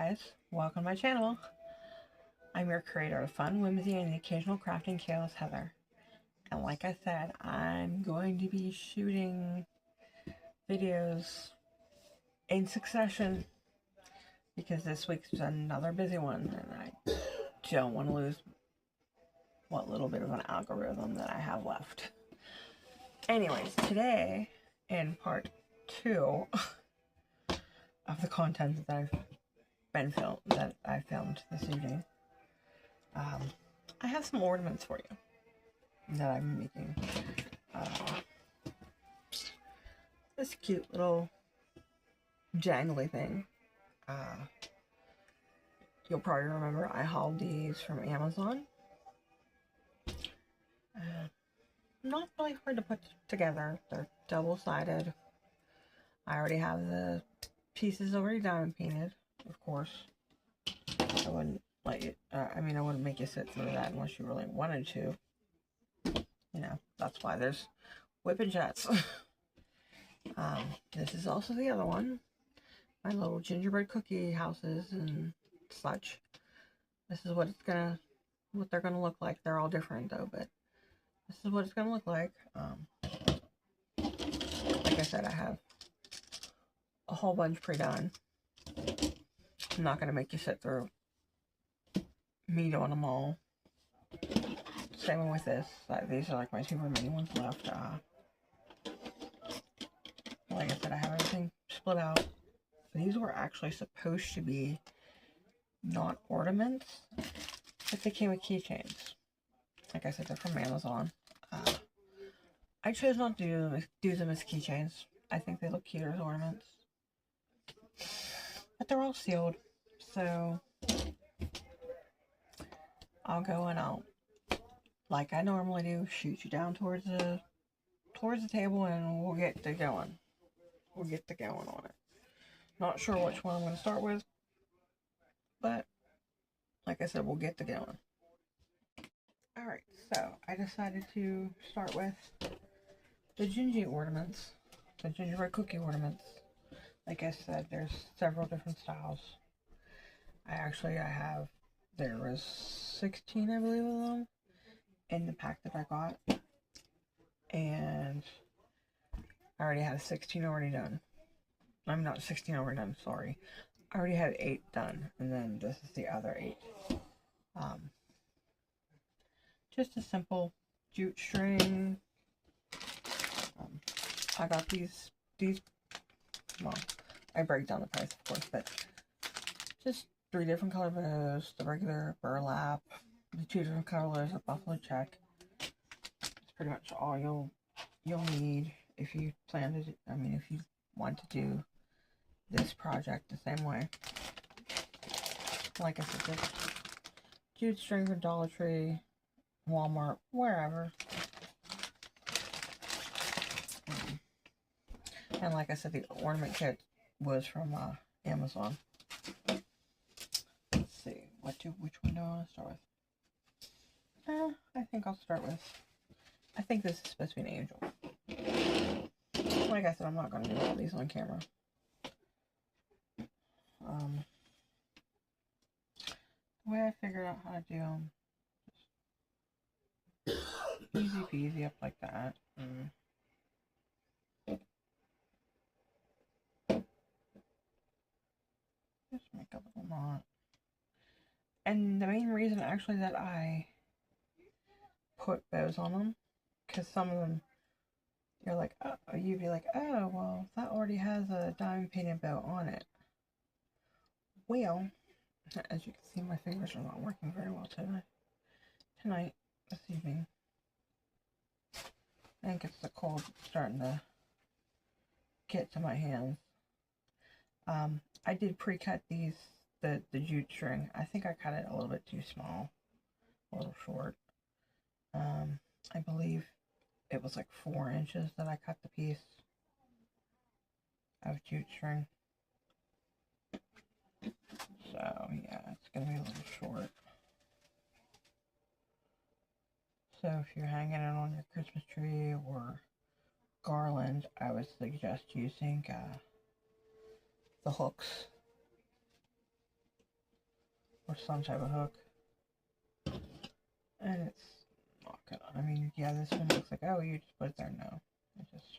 guys, welcome to my channel. I'm your creator of fun, whimsy, and the occasional crafting chaos, Heather. And like I said, I'm going to be shooting videos in succession because this week's another busy one and I don't want to lose what little bit of an algorithm that I have left. Anyways, today in part 2 of the content that I filmed this evening, I have some ornaments for you that I'm making. This cute little jangly thing. You'll probably remember I hauled these from Amazon. Not really hard to put together. They're double-sided. I already have the pieces already diamond painted, of course. I wouldn't let you, I wouldn't make you sit through that unless you really wanted to. You know, that's why there's whipping jets. This is also the other one. My little gingerbread cookie houses and such. This is what they're gonna look like. They're all different though, but this is what it's gonna look like. Like I said, I have a whole bunch pre-done. I'm not gonna make you sit through me doing them all. Same with this. These are like my two remaining ones left. Like I said, I have everything split out. These were actually supposed to be not ornaments, but they came with keychains. Like I said, they're from Amazon. I chose not to do them as keychains. I think they look cuter as ornaments. But they're all sealed, so I'll go and I'll, like I normally do, shoot you down towards the table and we'll get to going. We'll get to going on it. Not sure which one I'm going to start with, but like I said, we'll get to going. Alright, so I decided to start with the gingy ornaments, the gingerbread cookie ornaments. Like I said, there's several different styles. There was 16, I believe, of them in the pack that I got. And I already had 16 already done. I'm not 16 already done, sorry. I already had 8 done, and then this is the other 8. Just a simple jute string. I got these, well, I break down the price, of course, but just 3 different color bows, the regular burlap, the 2 different colors of buffalo check. It's pretty much all you'll need if you plan to, if you want to do this project the same way. Like I said, just jute string from Dollar Tree, Walmart, wherever. And like I said, the ornament kit was from Amazon. Let's see, which one do I want to start with? I think I'll start with, I think this is supposed to be an angel. Like I said, I'm not going to do all these on camera. The way I figured out how to do them, easy peasy up like that. Just make a little knot. And the main reason actually that I put bows on them, because some of them, you're like, oh, you'd be like, oh, well, that already has a diamond painted bow on it. Well, as you can see, my fingers are not working very well this evening. I think it's the cold starting to get to my hands. I did pre-cut the jute string. I think I cut it a little bit too small, a little short. I believe it was like 4 inches that I cut the piece of jute string. So yeah, it's gonna be a little short. So if you're hanging it on your Christmas tree or garland, I would suggest using the hooks or some type of hook. And it's not gonna, I mean, yeah, this one looks like, oh, you just put it there. No. It just,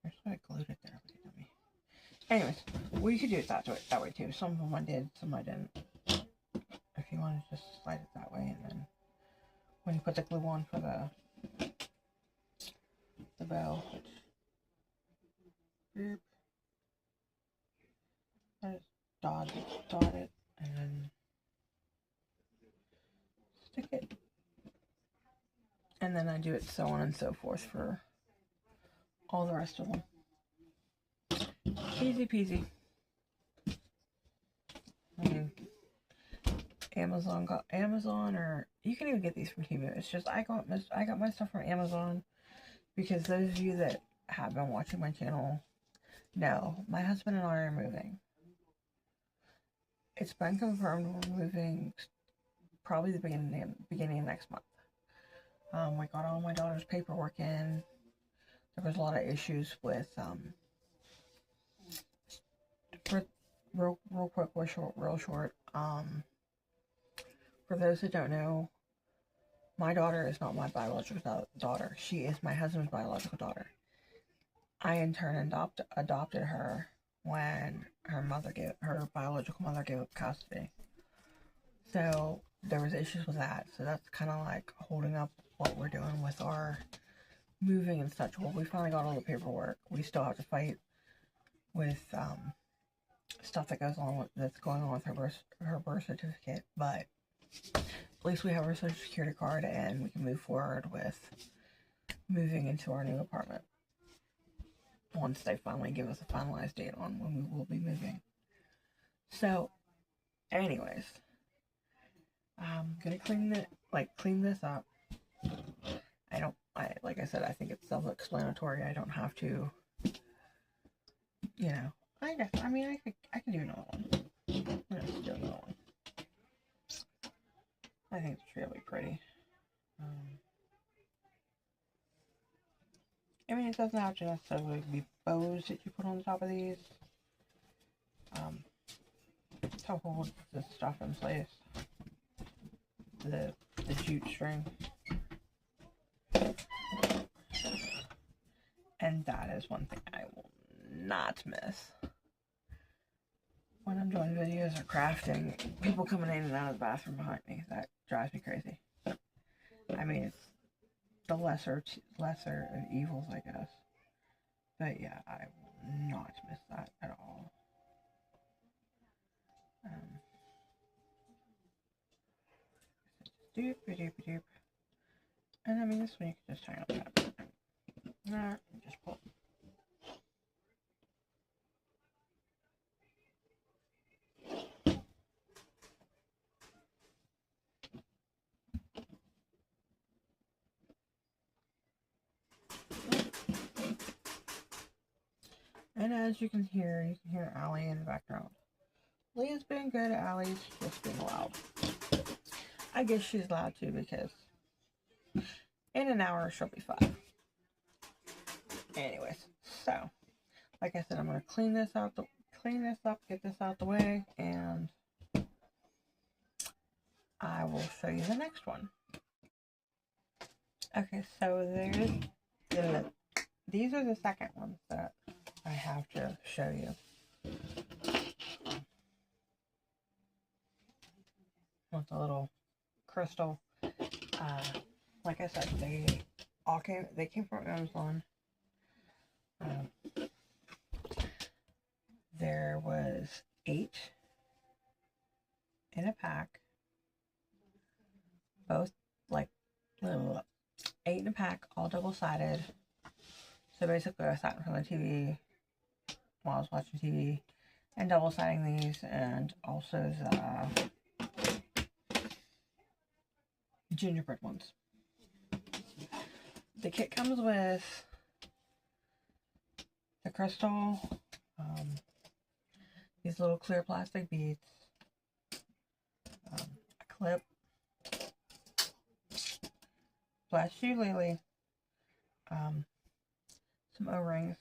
there's why I glued it there. Anyways, well, you could do it that way too. Some of them I did, some I didn't. If you want to just slide it that way, and then when you put the glue on for the bow, which, I just dot it, and then stick it. And then I do it so on and so forth for all the rest of them. Easy peasy. I mean, Amazon, or you can even get these from Temu. It's just I got my stuff from Amazon because those of you that have been watching my channel know my husband and I are moving. It's been confirmed we're moving probably the beginning of next month. I got all my daughter's paperwork in. There was a lot of issues with real quick, real short. For those that don't know, my daughter is not my biological daughter. She is my husband's biological daughter. I in turn adopted her when her biological mother gave up custody. So there was issues with that. So that's kind of like holding up what we're doing with our moving and such. Well, we finally got all the paperwork. We still have to fight with stuff that's going on with her birth certificate, but at least we have our social security card and we can move forward with moving into our new apartment once they finally give us a finalized date on when we will be moving. So anyways, I'm gonna clean this up. Like I said, I think it's self-explanatory. I don't have to, I can do another one. Let's do another one. I think it's really pretty. I mean, it doesn't have to necessarily be bows that you put on the top of these. To hold this stuff in place. The jute string. And that is one thing I will not miss. When I'm doing videos or crafting, people coming in and out of the bathroom behind me, that drives me crazy. I mean, it's the lesser of evils, I guess. But yeah, I will not miss that at all. Doop, doop, doop. And I mean, this one you can just tie on that. Nah, just pull. And as you can hear Allie in the background. Leah's being good, Allie's just being loud. I guess she's loud too because in an hour she'll be 5. Anyways, so like I said, I'm gonna clean this up, get this out the way, and I will show you the next one. Okay, so these are the second ones that I have to show you. With the little crystal. Like I said, they came from Amazon. There was 8 in a pack. Both like 8 in a pack, all double-sided. So basically I sat in front of the TV while I was watching TV and double-siding these, and also the gingerbread ones. The kit comes with the crystal, these little clear plastic beads, a clip, flash ukulele, some O-rings,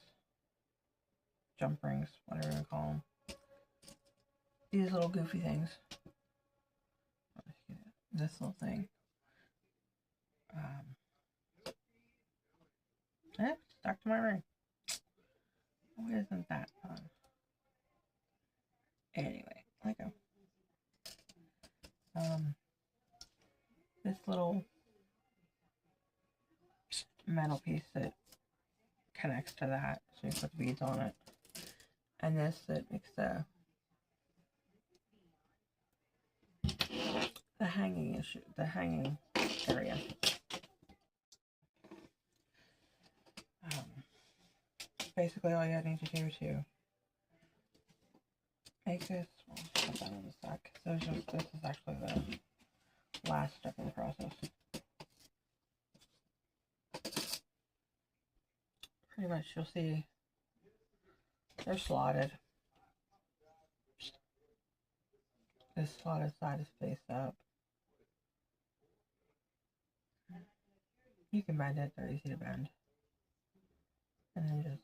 jump rings, whatever you call them. These little goofy things. this little thing. Stuck to my ring. Oh, isn't that fun? Anyway, let go. This little metal piece that connects to that, so you put the beads on it, and this that makes the hanging area. Basically, all you need to do to make this, well, put that in the sec. So this is actually the last step in the process. Pretty much, you'll see they're slotted. This slotted side is face up. You can bend it; they're easy to bend, and then just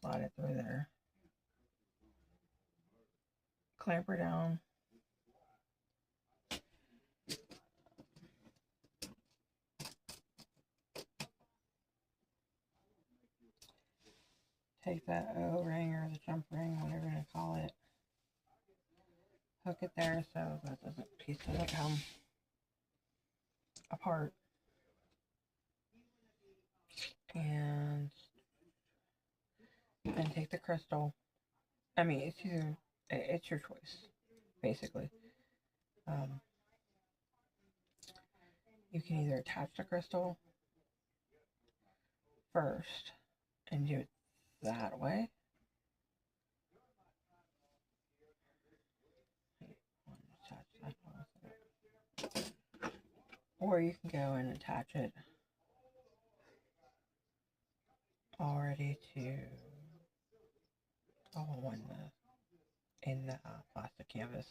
slide it through there. Clamp her down. Take that O-ring or the jump ring, whatever you're going to call it. Hook it there so that piece doesn't come apart. And then take the crystal. I mean, it's your choice, basically. You can either attach the crystal first and do it that way. Or you can go and attach it already to in the plastic canvas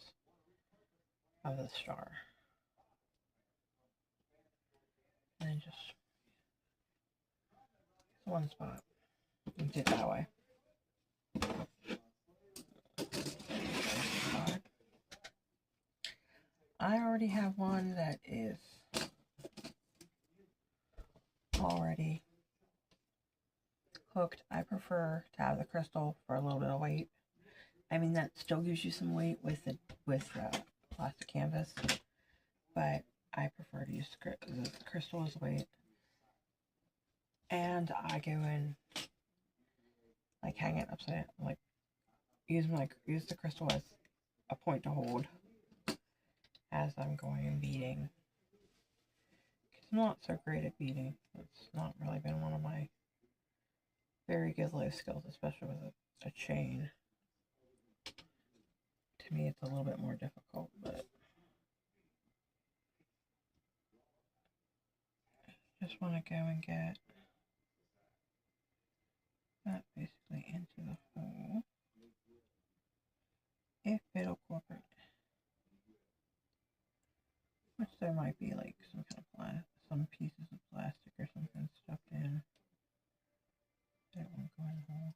of the star. And then just one spot. You do it that way. I already have one that is already hooked. I prefer to have the crystal for a little bit of weight. I mean, that still gives you some weight with the plastic canvas, but I prefer to use the crystal as weight. And I go in, like, hang it upside down, like use the crystal as a point to hold as I'm going and beading. I'm not so great at beading. It's not really been one of my very good life skills, especially with a chain. To me, it's a little bit more difficult, but just want to go and get that basically into the hole, if it'll cooperate. Which there might be like some kind of some pieces of plastic or something stuffed in. That won't go in the hole.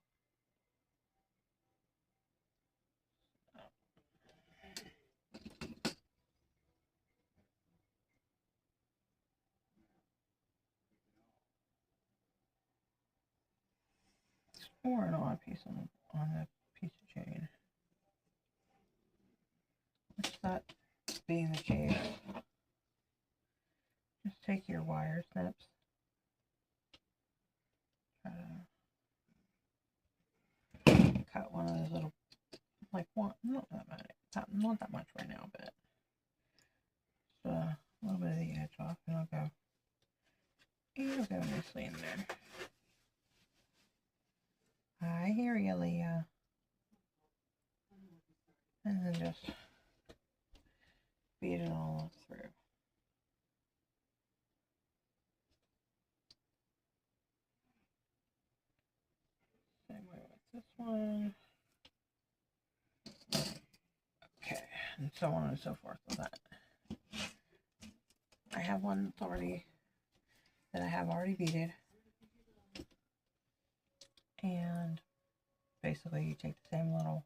Or an odd piece on the piece of chain. Which, that being the case, just take your wire snips, try to cut one of those little, like one, not that much right now, but just a little bit of the edge off, and it'll go nicely in there. I hear you, Leah. And then just beat it all through. Same way with this one. Okay, and so on and so forth with that. I have one that I have already beaded. And basically you take the same little,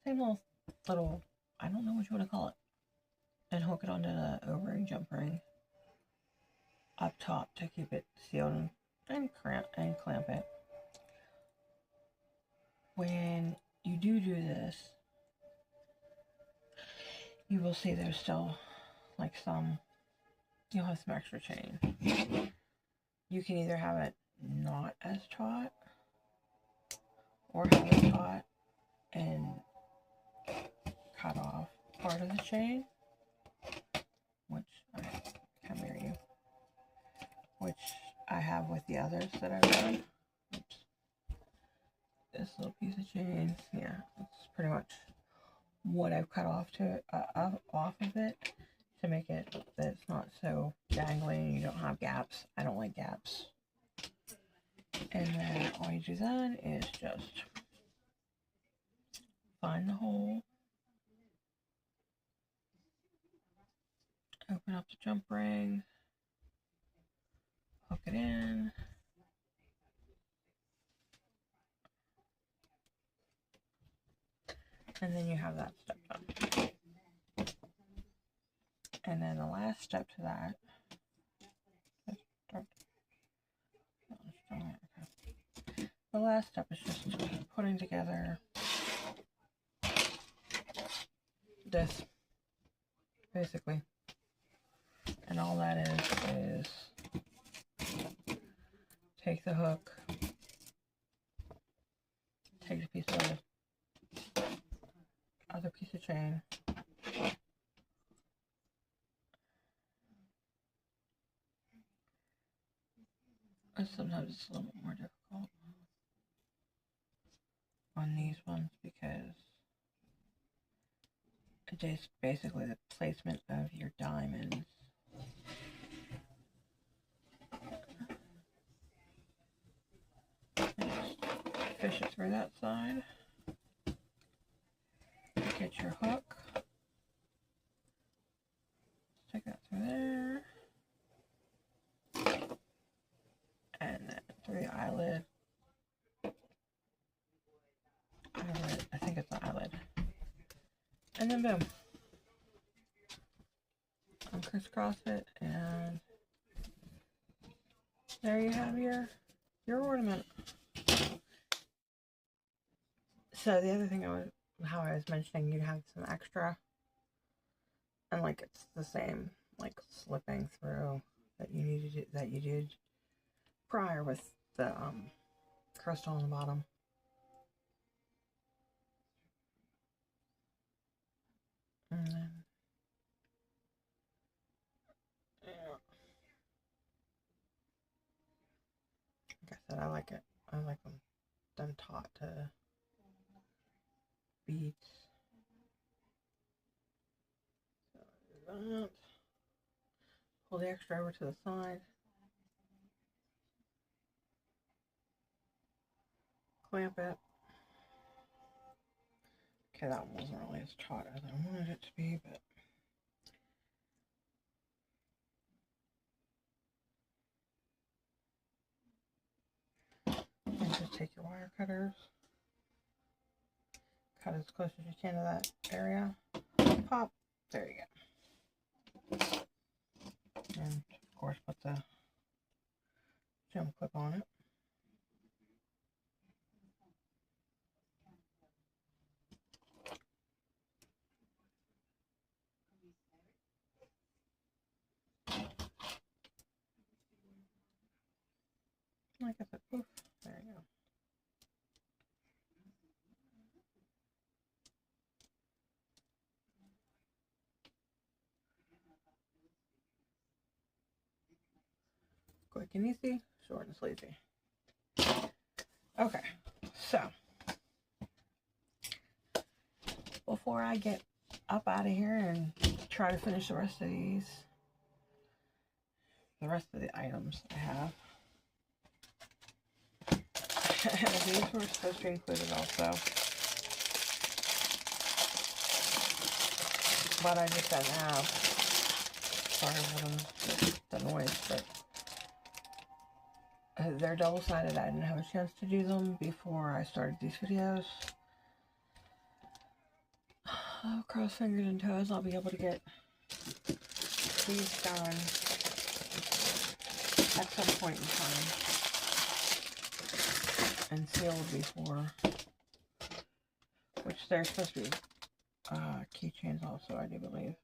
I don't know what you want to call it. and hook it onto the O-ring jump ring up top to keep it sealed and clamp it. When you do this, you will see there's still like you'll have some extra chain. You can either have it not as taut or have it taut and cut off part of the chain, which I can mirror you, which I have with the others that I've done. Oops. This little piece of chain, yeah, it's pretty much what I've cut off off of it to make it that it's not so dangling. You don't have gaps. I don't like gaps. And then all you do then is just find the hole, open up the jump ring, hook it in, and then you have that step done. And then the last step to that, the last step is just putting together this, basically. And all that is take the hook, take a piece of other piece of chain, and sometimes it's a little bit more difficult on these ones because it is basically the placement of your diamonds. Fish it through that side. Get your hook. Stick that through there. And then through the eyelid. I think it's the eyelid. And then boom. And crisscross it, and there you have your ornament. So the other thing how I was mentioning, you'd have some extra, and like it's the same like slipping through that you did prior with the crystal on the bottom. And then, yeah. Like I said, I like it. I like them taut to beads. So that. Pull the extra over to the side. Clamp it. Okay, that one wasn't really as taut as I wanted it to be, but and just take your wire cutters, cut as close as you can to that area, pop, there you go. And of course put the gem clip on it. Like I said, poof, there you go. Quick and easy, short and sleazy. Okay, so before I get up out of here and try to finish the rest of the items I have. These were supposed to be included also, but I just didn't have. Sorry for the noise, but they're double-sided. I didn't have a chance to do them before I started these videos. Oh, cross fingers and toes, I'll be able to get these done at some point in time and sealed before, which they're supposed to be keychains also, I do believe,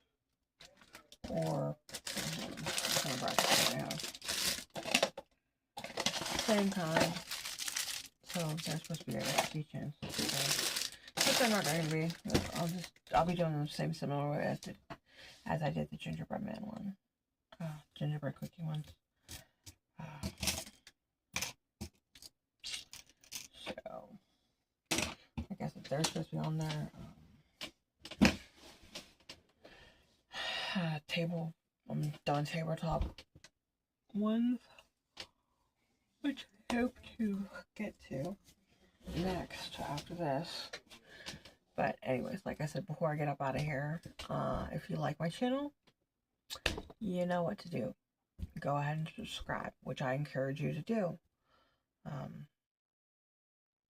or kind of brackets they have. Same kind, so they're supposed to be keychains. So, but they're not going to be. I'll be doing them the same similar way as I did the gingerbread man one, gingerbread cookie ones. So I guess if they're supposed to be on there, I'm done tabletop ones, which I hope to get to next after this. But anyways, like I said before I get up out of here, if you like my channel, you know what to do. Go ahead and subscribe, which I encourage you to do.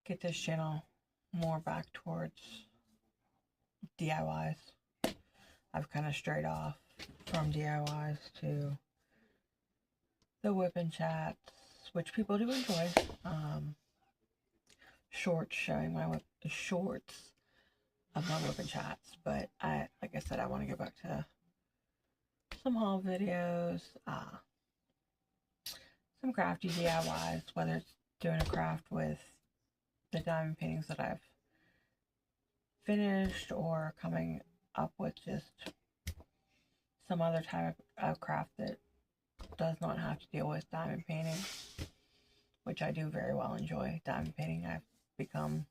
Get this channel more back towards DIYs. I've kind of strayed off from DIYs to the whip and chats, which people do enjoy. Shorts showing my shorts of my whip and chats, but like I said, I want to get back to some haul videos, some crafty DIYs, whether it's doing a craft with the diamond paintings that I've finished or coming up with just some other type of craft that does not have to deal with diamond painting, which I do very well enjoy. Diamond painting, I've become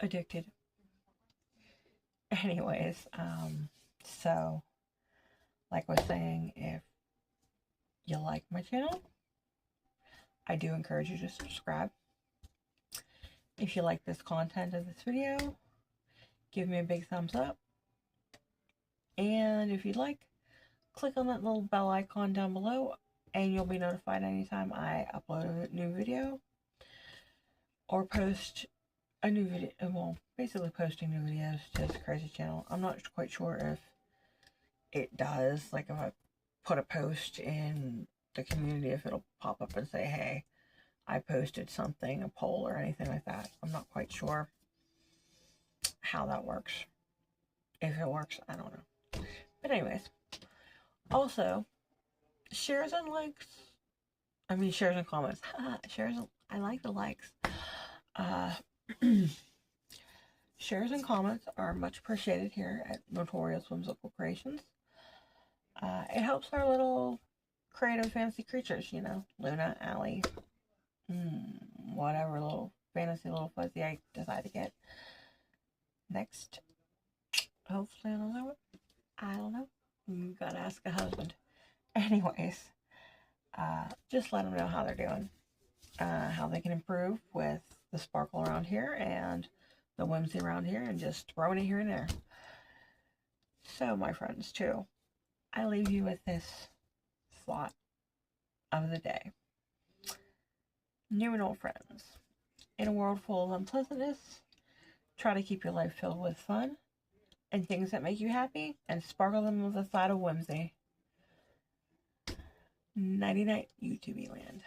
addicted. Anyways, so like I was saying, if you like my channel, I do encourage you to subscribe. If you like this content of this video, give me a big thumbs up. And if you'd like, click on that little bell icon down below and you'll be notified anytime I upload a new video or post a new video. Well, basically posting new videos to this crazy channel. I'm not quite sure if it does, like if I put a post in the community, if it'll pop up and say, hey, I posted something, a poll or anything like that. I'm not quite sure how that works. If it works, I don't know. But anyways, also, shares and likes. I mean, shares and comments. Shares, I like the likes. Shares and comments are much appreciated here at Notorious Whimsical Creations. It helps our little creative fantasy creatures, you know, Luna, Allie, whatever little fantasy little fuzzy I decide to get next. Hopefully, I don't know. You gotta ask a husband. Anyways, just let them know how they're doing, how they can improve with the sparkle around here and the whimsy around here, and just throwing it here and there. So, my friends, too, I leave you with this thought of the day. New and old friends, in a world full of unpleasantness, try to keep your life filled with fun and things that make you happy, and sparkle them with a side of whimsy. Nighty-night, YouTube land.